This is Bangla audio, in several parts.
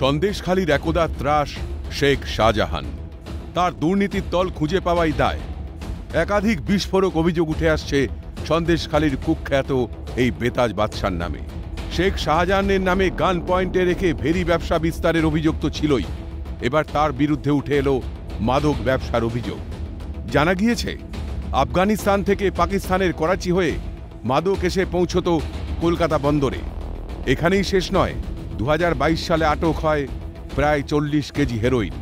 সন্দেশখালীর একদা ত্রাস শেখ শাহজাহান। তার দুর্নীতির তল খুঁজে পাওয়াই দায়। একাধিক বিস্ফোরক অভিযোগ উঠে আসছে সন্দেশখালীর কুখ্যাত এই বেতাজ বাদশার নামে। শেখ শাহজাহানের নামে গান পয়েন্টে রেখে ভেরি ব্যবসা বিস্তারের অভিযোগ তো ছিলই, এবার তার বিরুদ্ধে উঠে এলো মাদক ব্যবসার অভিযোগ। জানা গিয়েছে আফগানিস্তান থেকে পাকিস্তানের করাচি হয়ে মাদক এসে পৌঁছত কলকাতা বন্দরে। এখানেই শেষ নয়, 2022 সালে আটক হয় প্রায় 40 কেজি হেরোইন।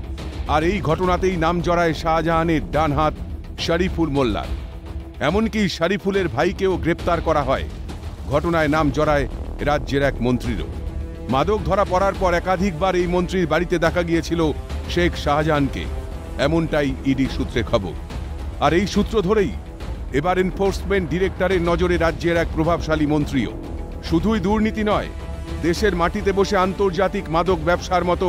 আর এই ঘটনাতেই নাম জড়ায় শাহজাহানের ডান হাত শরীফুল মোল্লার। এমনকি শরীফুলের ভাইকেও গ্রেপ্তার করা হয়। ঘটনায় নাম জড়ায় রাজ্যের এক মন্ত্রীরও। মাদক ধরা পড়ার পর একাধিকবার এই মন্ত্রীর বাড়িতে দেখা গিয়েছিল শেখ শাহজাহানকে, এমনটাই ইডি সূত্রে খবর। আর এই সূত্র ধরেই এবার এনফোর্সমেন্ট ডিরেক্টরের নজরে রাজ্যের এক প্রভাবশালী মন্ত্রীও। শুধুই দুর্নীতি নয়, দেশের মাটিতে বসে আন্তর্জাতিক মাদক ব্যবসার মতো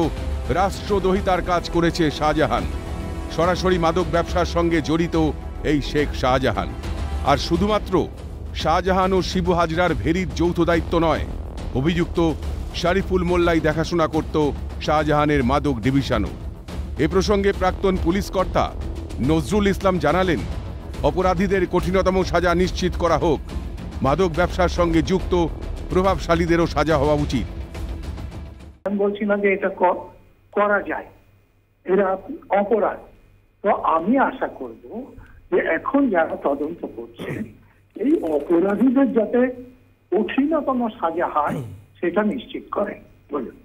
রাষ্ট্রদ্রোহিতার কাজ করেছে শাহজাহান। সরাসরি মাদক ব্যবসার সঙ্গে জড়িত এই শেখ শাহজাহান। আর শুধুমাত্র শাহজাহান ও শিবু হাজরার ভেরির যৌথ দায়িত্ব নয়, অভিযুক্ত শরীফুল মোল্লাই দেখাশোনা করত শাহজাহানের মাদক ডিভিশনও। এ প্রসঙ্গে প্রাক্তন পুলিশ কর্তা নজরুল ইসলাম জানালেন, অপরাধীদের কঠিনতম সাজা নিশ্চিত করা হোক। মাদক ব্যবসার সঙ্গে যুক্ত প্রভাবশালীদেরও সাজা হওয়া উচিত। আমি বলছি না যে এটা করা যায়, এরা অপরাধ। তো আমি আশা করব যে এখন যারা তদন্ত করছে এই অপরাধীদের যাতে কঠিনতম সাজা হয় সেটা নিশ্চিত করে। বলুন,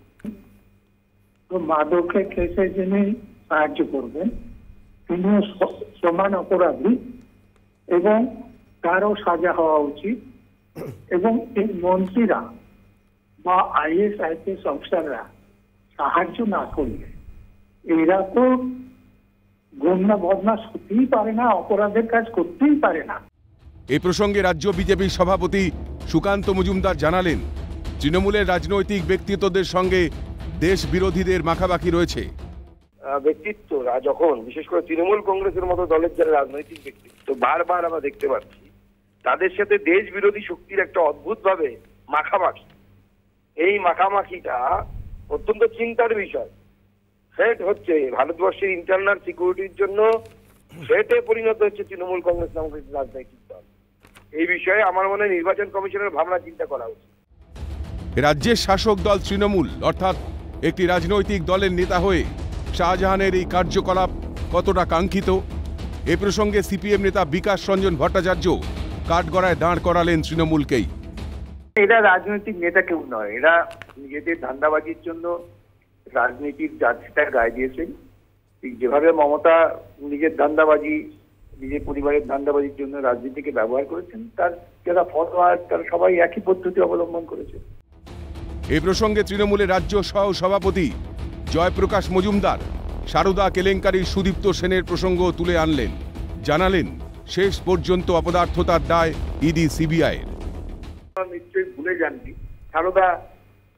তো মাদকের কেসে যিনি সাহায্য করবেন তিনিও সমান অপরাধী এবং তারও সাজা হওয়া উচিত। এবং এই মন্ত্রীরা বা IAS অফিসাররা সাহায্য না করলে এরা তো গন্যা বদমাশ হতেই পারে না, অপরাধের কাজ করতেই পারে না। এ প্রসঙ্গে রাজ্য বিজেপির সভাপতি সুকান্ত মজুমদার জানালেন, তৃণমূলের রাজনৈতিক ব্যক্তিত্বদের সঙ্গে দেশ বিরোধীদের মাখামাখি রয়েছে। ব্যক্তিত্বরা যখন, বিশেষ করে তৃণমূল কংগ্রেসের মতো দলের যারা রাজনৈতিক ব্যক্তিত্ব, বারবার আমরা দেখতে পাচ্ছি তাদের সাথে দেশ বিরোধী শক্তির একটা অদ্ভুতভাবে মাখামাখি। এই মাখামাখিটা অত্যন্ত চিন্তার বিষয়। থ্রেট হচ্ছে ভারতবর্ষের ইন্টারনাল সিকিউরিটির জন্য, থ্রেটে পরিণত হচ্ছে তৃণমূল কংগ্রেস নামক একটি রাজনৈতিক দল। এই বিষয়ে আমার মনে হয় নির্বাচন কমিশনের ভাবনা চিন্তা করা উচিত। রাজ্যের শাসক দল তৃণমূল অর্থাৎ একটি রাজনৈতিক দলের নেতা হয়ে শাহজাহানের এই কার্যকলাপ কতটা কাঙ্ক্ষিত, এ প্রসঙ্গে সিপিএম নেতা বিকাশ রঞ্জন ভট্টাচার্য কাঠগড়ায় দাঁড় করালেন তৃণমূলকেই। এরা রাজনৈতিক নেতা কেউ নয়, এরা নিজেদের ধান্দাবাজির জন্য রাজনীতির জার্সিটা গায়ে দিয়েছেন। ঠিক যেভাবে মমতা নিজের ধান্দাবাজি, নিজের পরিবারের ধান্দাবাজির জন্য রাজনীতিকে ব্যবহার করেছেন, তার যারা ফলোয়ার তারা সবাই একই পদ্ধতি অবলম্বন করেছে। এ প্রসঙ্গে তৃণমূলের রাজ্য সহ সভাপতি জয়প্রকাশ মজুমদার সারদা কেলেঙ্কারির সুদীপ্ত সেনের প্রসঙ্গ তুলে আনলেন। জানালেন, শেষ পর্যন্ত অপদার্থতার দায় ইডি সিবিআইয়ের। নিশ্চয়ই ভুলে যাননি সারদা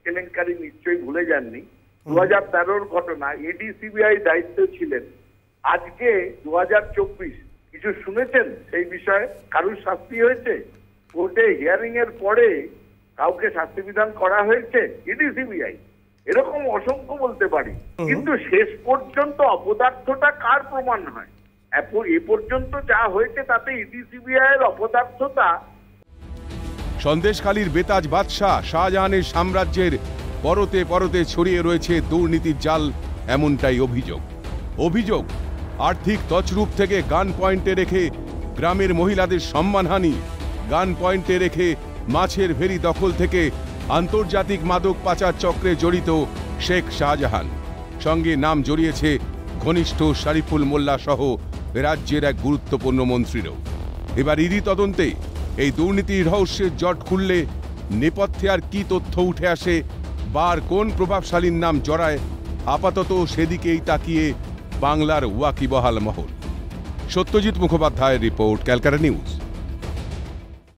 কেলেঙ্কারি, নিশ্চয়ই ভুলে যাননি 2013 ঘটনা। ইডি সিবিআই দায়িত্ব ছিলেন। আজকে 2024, কিছু শুনেছেন সেই বিষয়ে? কারুর শাস্তি হয়েছে? কোর্টে হিয়ারিং এর পরে কাউকে শাস্তি বিধান করা হয়েছে? ইডি সিবিআই এরকম অসংখ্য বলতে পারি, কিন্তু শেষ পর্যন্ত অপদার্থটা কার প্রমাণ হয়? এ পর্যন্ত যা হয়েছে তাতে ইডি সিবিআই এর অপদার্থতা। সন্দেশখালীর বেতাজ বাদশাহ শাহজাহানের সাম্রাজ্যের পরতে পরতে ছড়িয়ে রয়েছে দুর্নীতির জাল, এমনটাই অভিযোগ। আর্থিক তছরূপ থেকে গান পয়েন্টে রেখে গ্রামের মহিলাদের সম্মানহানি, গান পয়েন্টে রেখে মাছের ভেরি দখল থেকে আন্তর্জাতিক মাদক পাচার চক্রে জড়িত শেখ শাহজাহান। সঙ্গে নাম জড়িয়েছে ঘনিষ্ঠ শরীফুল মোল্লা সহ রাজ্যের এক গুরুত্বপূর্ণ মন্ত্রীরও। এবার ইডি তদন্তে এই দুর্নীতির রহস্যের জট খুললে নেপথ্যে আর কি তথ্য উঠে আসে বা কোন প্রভাবশালীর নাম জড়ায়, আপাতত সেদিকেই তাকিয়ে বাংলার ওয়াকিবহাল মহল। সত্যজিৎ মুখোপাধ্যায়ের রিপোর্ট, ক্যালকাটা নিউজ।